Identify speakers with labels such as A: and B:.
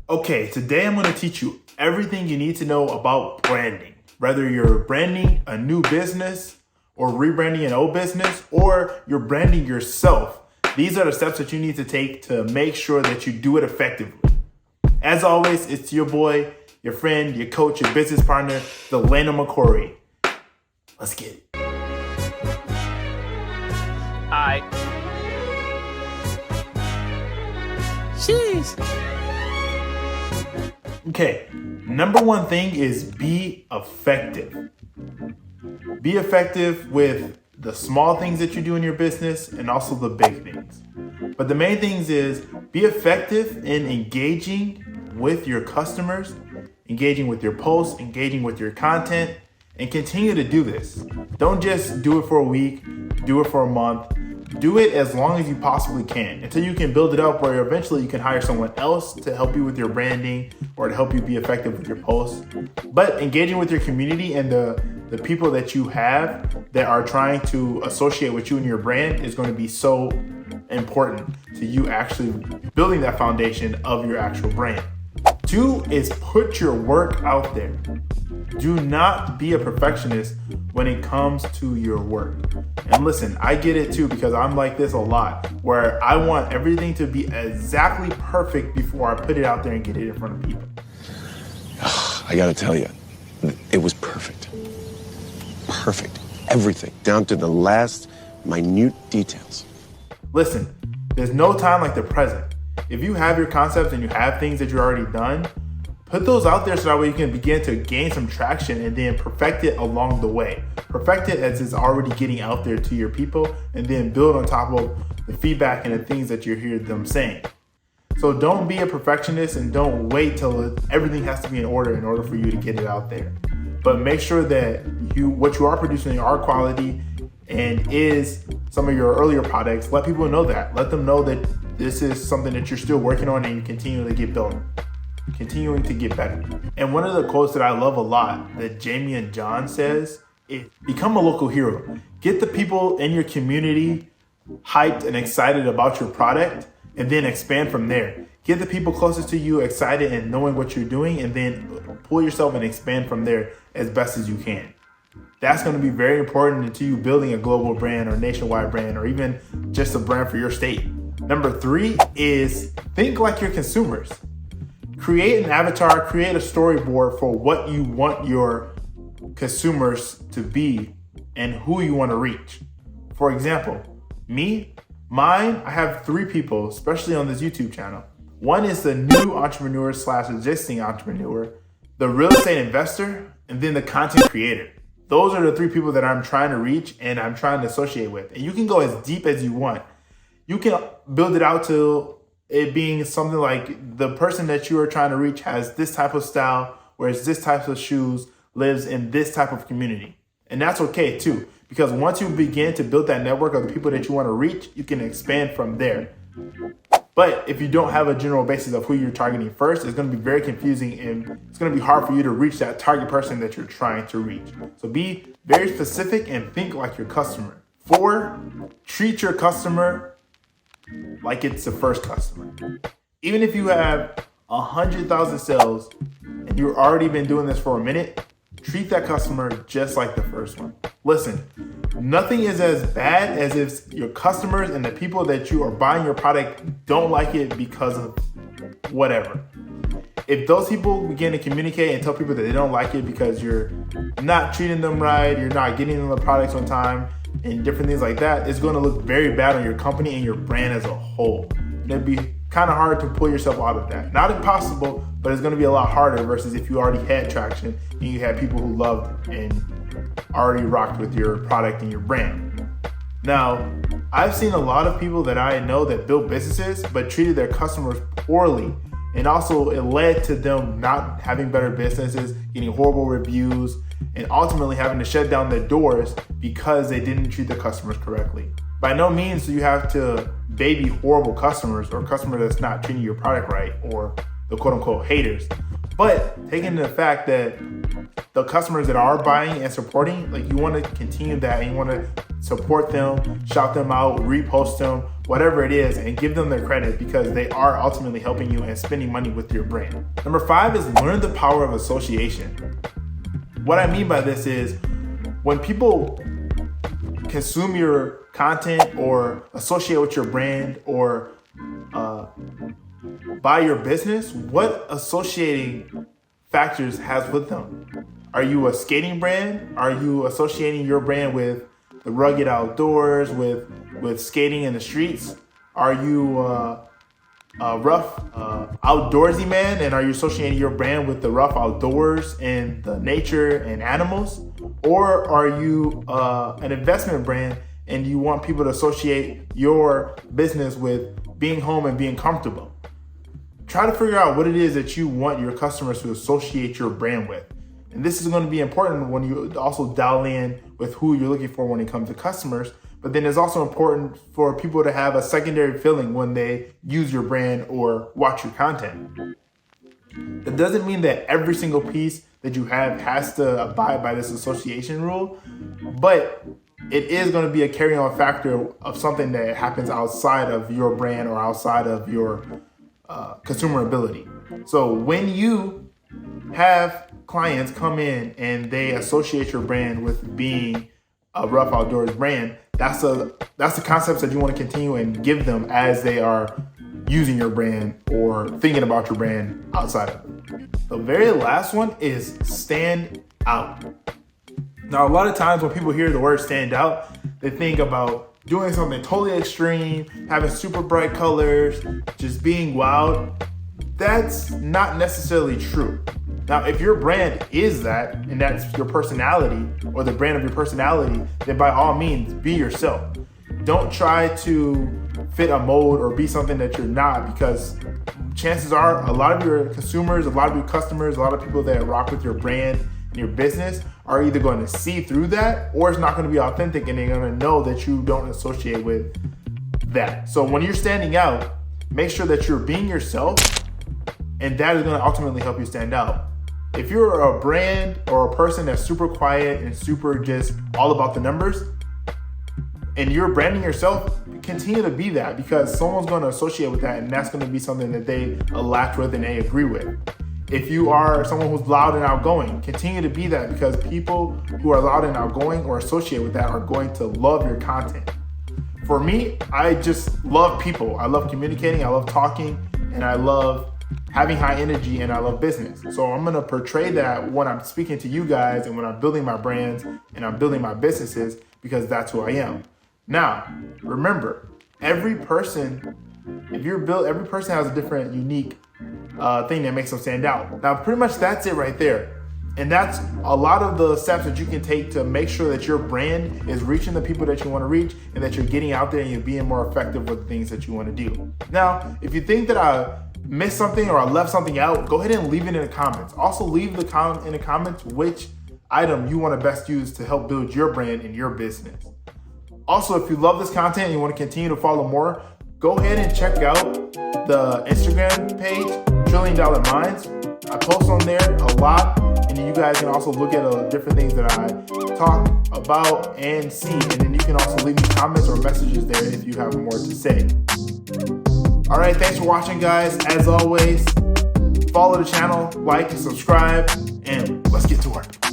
A: Okay, today I'm going to teach you everything you need to know about branding. Whether you're branding a new business or rebranding an old business, or you're branding yourself, these are the steps that you need to take to make sure that you do it effectively. As always, it's your boy, your friend, your coach, your business partner, Delano McCory. Let's get it.
B: Alright. Jeez.
A: Okay, number one thing is be effective. Be effective with the small things that you do in your business and also the big things. But the main things is be effective in engaging with your customers, engaging with your posts, engaging with your content, and continue to do this. Don't just do it for a week, do it for a month. Do it as long as you possibly can until you can build it up where eventually you can hire someone else to help you with your branding or to help you be effective with your posts. But engaging with your community and the people that you have that are trying to associate with you and your brand is going to be so important to you actually building that foundation of your actual brand. 2 is put your work out there. Do not be a perfectionist when it comes to your work. And listen, I get it too because I'm like this a lot where I want everything to be exactly perfect before I put it out there and get it in front of people.
C: I gotta tell you, it was perfect. Perfect. Everything, down to the last minute details.
A: Listen, there's no time like the present. If you have your concepts and you have things that you're already done, put those out there so that way you can begin to gain some traction and then perfect it along the way. Perfect it as it's already getting out there to your people and then build on top of the feedback and the things that you hear them saying. So don't be a perfectionist and don't wait till everything has to be in order for you to get it out there. But make sure that what you are producing are quality and is some of your earlier products. Let people know that. Let them know that this is something that you're still working on and you continue to get built. Continuing to get better. And one of the quotes that I love a lot that Jamie and John says is become a local hero. Get the people in your community hyped and excited about your product and then expand from there. Get the people closest to you excited and knowing what you're doing and then pull yourself and expand from there as best as you can. That's going to be very important to you building a global brand or nationwide brand or even just a brand for your state. Number 3 is think like your consumers. Create an avatar, create a storyboard for what you want your consumers to be and who you want to reach. For example, I have 3 people, especially on this YouTube channel. One is the new entrepreneur / existing entrepreneur, the real estate investor, and then the content creator. Those are the 3 people that I'm trying to reach and I'm trying to associate with. And you can go as deep as you want. You can build it out to it being something like the person that you are trying to reach has this type of style, wears this type of shoes, lives in this type of community. And that's okay too, because once you begin to build that network of the people that you want to reach, you can expand from there. But if you don't have a general basis of who you're targeting first, it's going to be very confusing and it's going to be hard for you to reach that target person that you're trying to reach. So be very specific and think like your customer. 4, treat your customer like it's the first customer. Even if you have 100,000 sales and you've already been doing this for a minute, treat that customer just like the first one. Listen, nothing is as bad as if your customers and the people that you are buying your product don't like it because of whatever. If those people begin to communicate and tell people that they don't like it because you're not treating them right, you're not getting them the products on time, and different things like that, it's going to look very bad on your company and your brand as a whole. And it'd be kind of hard to pull yourself out of that. Not impossible, but it's going to be a lot harder versus if you already had traction and you had people who loved and already rocked with your product and your brand. Now, I've seen a lot of people that I know that built businesses but treated their customers poorly. And also it led to them not having better businesses, getting horrible reviews, and ultimately having to shut down their doors because they didn't treat the customers correctly. By no means do you have to baby horrible customers or customers that's not treating your product right or the quote unquote haters. But taking the fact that the customers that are buying and supporting, like you want to continue that and you want to support them, shout them out, repost them, whatever it is, and give them their credit because they are ultimately helping you and spending money with your brand. Number 5 is learn the power of association. What I mean by this is when people consume your content or associate with your brand or buy your business, what associating factors has with them? Are you a skating brand? Are you associating your brand with the rugged outdoors, with skating in the streets? Are you a rough outdoorsy man, and are you associating your brand with the rough outdoors and the nature and animals? Or are you an investment brand and you want people to associate your business with being home and being comfortable? Try to figure out what it is that you want your customers to associate your brand with. And this is going to be important when you also dial in with who you're looking for when it comes to customers. But then it's also important for people to have a secondary feeling when they use your brand or watch your content. That doesn't mean that every single piece that you have has to abide by this association rule, but it is going to be a carry-on factor of something that happens outside of your brand or outside of your consumer ability. So when you have clients come in and they associate your brand with being a rough outdoors brand, that's the concepts that you want to continue and give them as they are using your brand or thinking about your brand outside of it. The very last one is stand out. Now, a lot of times when people hear the word stand out, they think about doing something totally extreme, having super bright colors, just being wild. That's not necessarily true. Now, if your brand is that, and that's your personality or the brand of your personality, then by all means, be yourself. Don't try to fit a mold or be something that you're not, because chances are a lot of your consumers, a lot of your customers, a lot of people that rock with your brand and your business are either going to see through that or it's not going to be authentic, and they're going to know that you don't associate with that. So when you're standing out, make sure that you're being yourself, and that is going to ultimately help you stand out. If you're a brand or a person that's super quiet and super just all about the numbers, and you're branding yourself, continue to be that, because someone's going to associate with that, and that's going to be something that they latch with and they agree with. If you are someone who's loud and outgoing, continue to be that, because people who are loud and outgoing or associate with that are going to love your content. For me, I just love people. I love communicating, I love talking, and I love having high energy, and I love business. So I'm gonna portray that when I'm speaking to you guys and when I'm building my brands and I'm building my businesses, because that's who I am. Now, remember, every person has a different, unique thing that makes them stand out. Now, pretty much that's it right there. And that's a lot of the steps that you can take to make sure that your brand is reaching the people that you want to reach, and that you're getting out there and you're being more effective with the things that you want to do. Now, if you think that I missed something or I left something out, go ahead and leave it in the comments. Also, leave the comment in the comments which item you want to best use to help build your brand and your business. Also, if you love this content and you want to continue to follow more, go ahead and check out the Instagram page, $1 Trillion Minds. I post on there a lot, and you guys can also look at different things that I talk about and see. And then you can also leave me comments or messages there if you have more to say. All right, thanks for watching, guys. As always, follow the channel, like, and subscribe, and let's get to work.